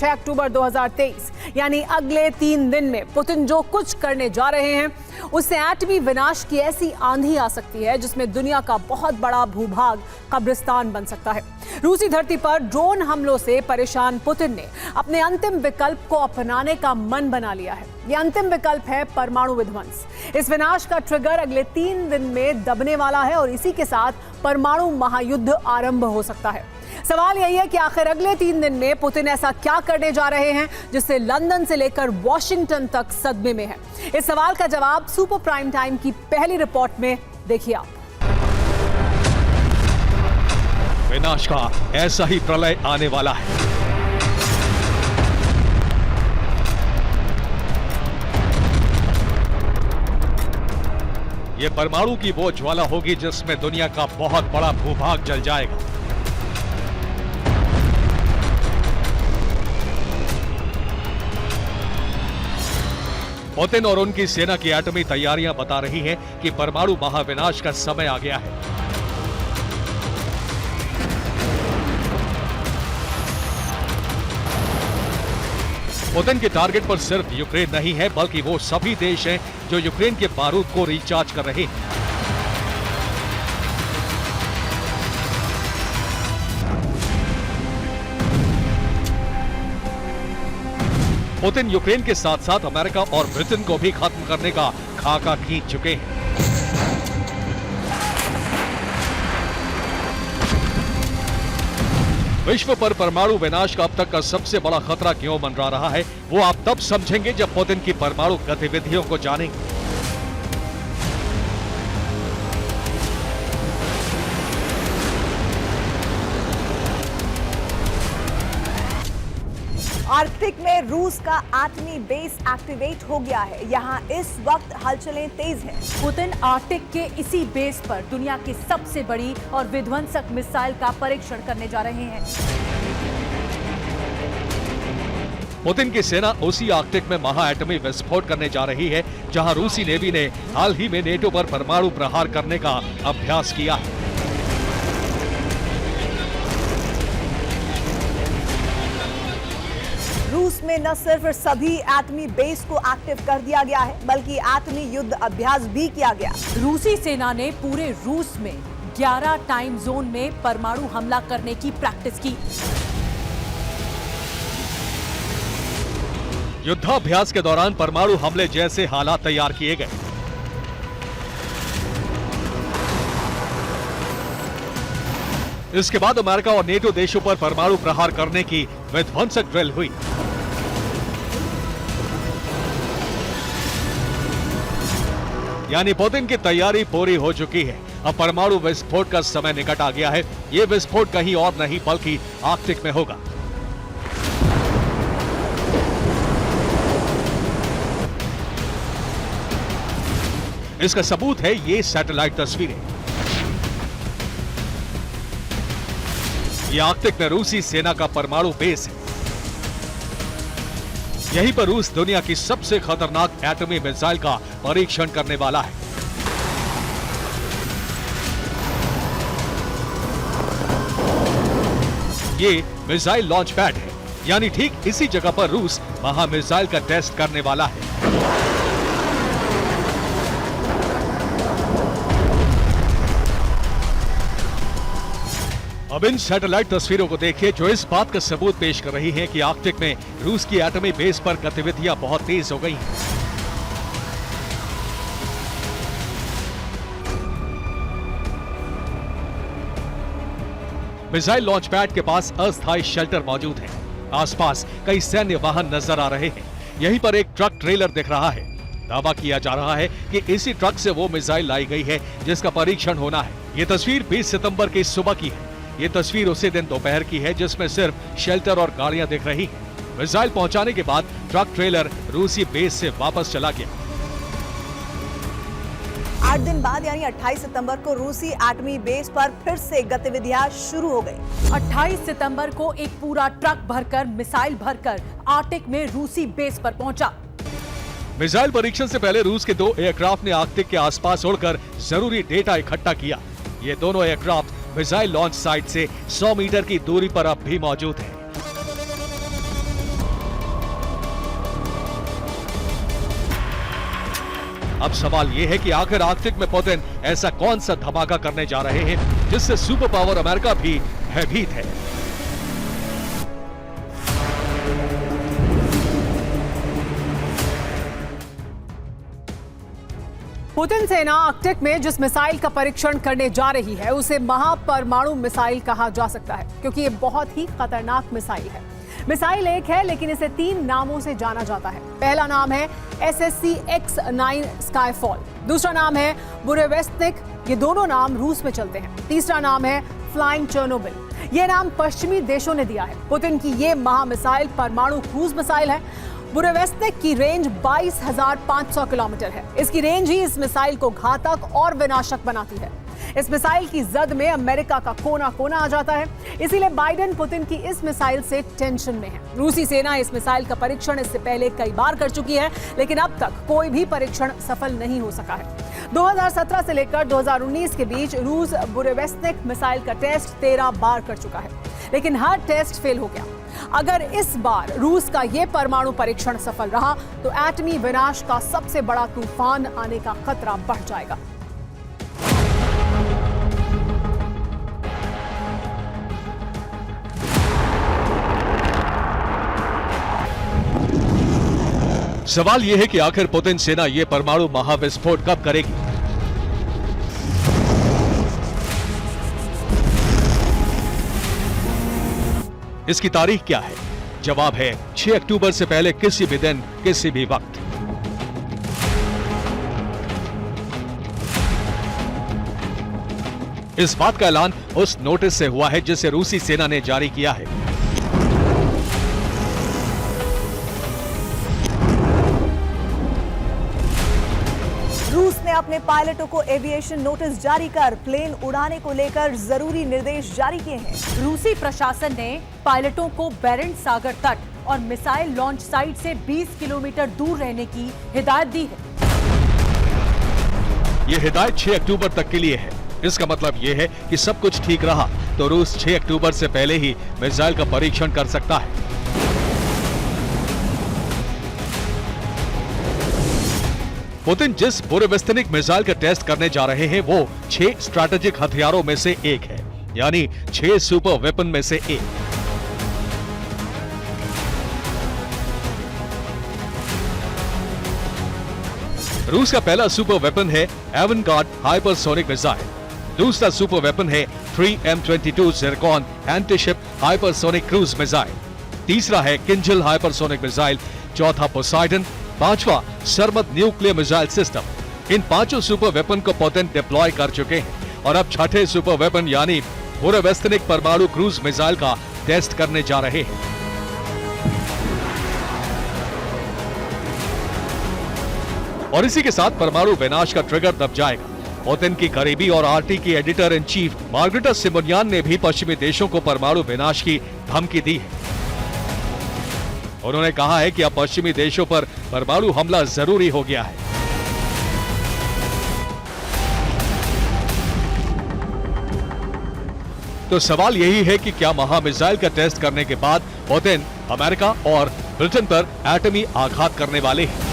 6 अक्टूबर 2023 यानी अगले 3 दिन में पुतिन जो कुछ करने जा रहे हैं उससे एटमी विनाश की ऐसी आंधी आ सकती है जिसमें दुनिया का बहुत बड़ा भूभाग कब्रिस्तान बन सकता है। रूसी धरती पर ड्रोन हमलों से परेशान पुतिन ने अपने अंतिम विकल्प को अपनाने का मन बना लिया है। यह अंतिम विकल्प है परमाणु विध्वंस। इस विनाश का ट्रिगर अगले 3 दिन में दबने वाला है और इसी के साथ परमाणु महायुद्ध आरंभ हो सकता है। सवाल यही है कि आखिर अगले 3 दिन में पुतिन ऐसा क्या करने जा रहे हैं जिससे लंदन से लेकर वॉशिंगटन तक सदमे में है। इस सवाल का जवाब सुपर प्राइम टाइम की पहली रिपोर्ट में देखिए आप। विनाश का ऐसा ही प्रलय आने वाला है। यह परमाणु की वो ज्वाला होगी जिसमें दुनिया का बहुत बड़ा भूभाग जल जाएगा। पुतिन और उनकी सेना की एटमी तैयारियां बता रही हैं कि परमाणु महाविनाश का समय आ गया है। पुतिन के टारगेट पर सिर्फ यूक्रेन नहीं है बल्कि वो सभी देश हैं जो यूक्रेन के बारूद को रिचार्ज कर रहे हैं। पुतिन यूक्रेन के साथ साथ अमेरिका और ब्रिटेन को भी खत्म करने का खाका खींच चुके हैं। विश्व पर परमाणु विनाश का अब तक का सबसे बड़ा खतरा क्यों मंडरा रहा है वो आप तब समझेंगे जब पुतिन की परमाणु गतिविधियों को जानेंगे। आर्कटिक में रूस का एटमी बेस एक्टिवेट हो गया है। यहाँ इस वक्त हलचलें तेज हैं। पुतिन आर्कटिक के इसी बेस पर दुनिया की सबसे बड़ी और विध्वंसक मिसाइल का परीक्षण करने जा रहे हैं। पुतिन की सेना उसी आर्कटिक में महा एटमी विस्फोट करने जा रही है जहां रूसी नेवी ने हाल ही में नेटो पर परमाणु प्रहार करने का अभ्यास किया है। रूस में न सिर्फ सभी एटमी बेस को एक्टिव कर दिया गया है बल्कि एटमी युद्ध अभ्यास भी किया गया। रूसी सेना ने पूरे रूस में 11 टाइम जोन में परमाणु हमला करने की प्रैक्टिस की। युद्धाभ्यास के दौरान परमाणु हमले जैसे हालात तैयार किए गए। इसके बाद अमेरिका और नेटो देशों पर परमाणु प्रहार करने की विध्वंसक ड्रिल हुई। यानी पुतिन की तैयारी पूरी हो चुकी है। अब परमाणु विस्फोट का समय निकट आ गया है। यह विस्फोट कहीं और नहीं बल्कि आर्कटिक में होगा। इसका सबूत है ये सैटेलाइट तस्वीरें। यह आर्कटिक में रूसी सेना का परमाणु बेस है। यहीं पर रूस दुनिया की सबसे खतरनाक एटमी मिसाइल का परीक्षण करने वाला है। ये मिसाइल लॉन्च पैड है, यानी ठीक इसी जगह पर रूस महा मिसाइल का टेस्ट करने वाला है। अब इन सैटेलाइट तस्वीरों को देखिए जो इस बात का सबूत पेश कर रही हैं कि आर्कटिक में रूस की एटमी बेस पर गतिविधियां बहुत तेज हो गई हैं। मिसाइल लॉन्च पैड के पास अस्थायी शेल्टर मौजूद है। आसपास कई सैन्य वाहन नजर आ रहे हैं। यहीं पर एक ट्रक ट्रेलर दिख रहा है। दावा किया जा रहा है कि इसी ट्रक से वो मिसाइल लाई गई है जिसका परीक्षण होना है। ये तस्वीर 20 सितंबर की सुबह की है। ये तस्वीर उसी दिन दोपहर की है जिसमें सिर्फ शेल्टर और गाड़ियां दिख रही हैं। मिसाइल पहुंचाने के बाद ट्रक ट्रेलर रूसी बेस से वापस चला गया। 8 दिन बाद यानी 28 सितंबर को रूसी एटमी बेस पर फिर से गतिविधियां शुरू हो गई। 28 सितंबर को एक पूरा ट्रक भरकर मिसाइल भरकर आर्कटिक में रूसी बेस पर पहुंचा। मिसाइल परीक्षण से पहले रूस के 2 एयरक्राफ्ट ने आर्कटिक के आसपास उड़कर जरूरी डेटा इकट्ठा किया। ये दोनों एयरक्राफ्ट मिसाइल लॉन्च साइट से 100 मीटर की दूरी पर अब भी मौजूद है। अब सवाल ये है कि आखिर आर्कटिक में पुतिन ऐसा कौन सा धमाका करने जा रहे हैं जिससे सुपर पावर अमेरिका भी भयभीत है। पुतिन सेना आर्कटिक में जिस मिसाइल का परीक्षण करने जा रही है उसे महापरमाणु मिसाइल कहा जा सकता है, क्योंकि ये बहुत ही खतरनाक मिसाइल है। मिसाइल एक है लेकिन इसे 3 नामों से जाना जाता है। पहला नाम है SSC-X9 स्काईफॉल, दूसरा नाम है बुरेवेस्टनिक, ये दोनों नाम रूस में चलते हैं। तीसरा नाम है फ्लाइंग चेर्नोबिल। ये नाम पश्चिमी देशों ने दिया है। पुतिन की ये महामिसाइल परमाणु क्रूज मिसाइल है। बुरेवेस्टनिक की रेंज 22,500 किलोमीटर है। इसकी रेंज ही इस मिसाइल को घातक और विनाशक बनाती है। इस मिसाइल की जद में अमेरिका का कोना कोना आ जाता है, इसीलिए बाइडेन पुतिन की इस मिसाइल से टेंशन में है। रूसी सेना इस मिसाइल का परीक्षण इससे पहले कई बार कर चुकी है, लेकिन अब तक कोई भी परीक्षण सफल नहीं हो सका है। 2017 से लेकर 2019 के बीच रूस बुरेवेस्टनिक मिसाइल का टेस्ट 13 बार कर चुका है, लेकिन हर टेस्ट फेल हो गया। अगर इस बार रूस का यह परमाणु परीक्षण सफल रहा तो एटमी विनाश का सबसे बड़ा तूफान आने का खतरा बढ़ जाएगा। सवाल यह है कि आखिर पुतिन सेना यह परमाणु महाविस्फोट कब करेगी। इसकी तारीख क्या है? जवाब है 6 अक्टूबर से पहले किसी भी दिन, किसी भी वक्त। इस बात का ऐलान उस नोटिस से हुआ है जिसे रूसी सेना ने जारी किया है। रूस ने अपने पायलटों को एविएशन नोटिस जारी कर प्लेन उड़ाने को लेकर जरूरी निर्देश जारी किए हैं। रूसी प्रशासन ने पायलटों को बेरेंट सागर तट और मिसाइल लॉन्च साइट से 20 किलोमीटर दूर रहने की हिदायत दी है। यह हिदायत 6 अक्टूबर तक के लिए है। इसका मतलब यह है कि सब कुछ ठीक रहा तो रूस 6 अक्टूबर से पहले ही मिसाइल का परीक्षण कर सकता है। पुतिन जिस बुरेवेस्टनिक मिसाइल का टेस्ट करने जा रहे हैं वो 6 स्ट्रैटेजिक हथियारों में से एक है, यानी 6 सुपर वेपन में से एक। रूस का पहला सुपर वेपन है एवनगार्ड हाइपरसोनिक मिसाइल। दूसरा सुपर वेपन है 3M22 Zircon antiship hypersonic cruise missile. तीसरा है किंजल हाइपरसोनिक मिसाइल। चौथा पोसाइडन। पांचवा सरमत न्यूक्लियर मिसाइल सिस्टम। इन 5 सुपर वेपन को पुतिन डिप्लॉय कर चुके हैं और अब छठे सुपर वेपन यानी बुरेवेस्टनिक परमाणु क्रूज मिसाइल का टेस्ट करने जा रहे हैं। और इसी के साथ परमाणु विनाश का ट्रिगर दब जाएगा। पुतिन की करीबी और आरटी की एडिटर इन चीफ मार्गरेटा सिमोनियान ने भी पश्चिमी देशों को परमाणु विनाश की धमकी दी है। उन्होंने कहा है कि अब पश्चिमी देशों पर परमाणु हमला जरूरी हो गया है। तो सवाल यही है कि क्या महामिसाइल का टेस्ट करने के बाद पुतिन अमेरिका और ब्रिटेन पर एटमी आघात करने वाले हैं।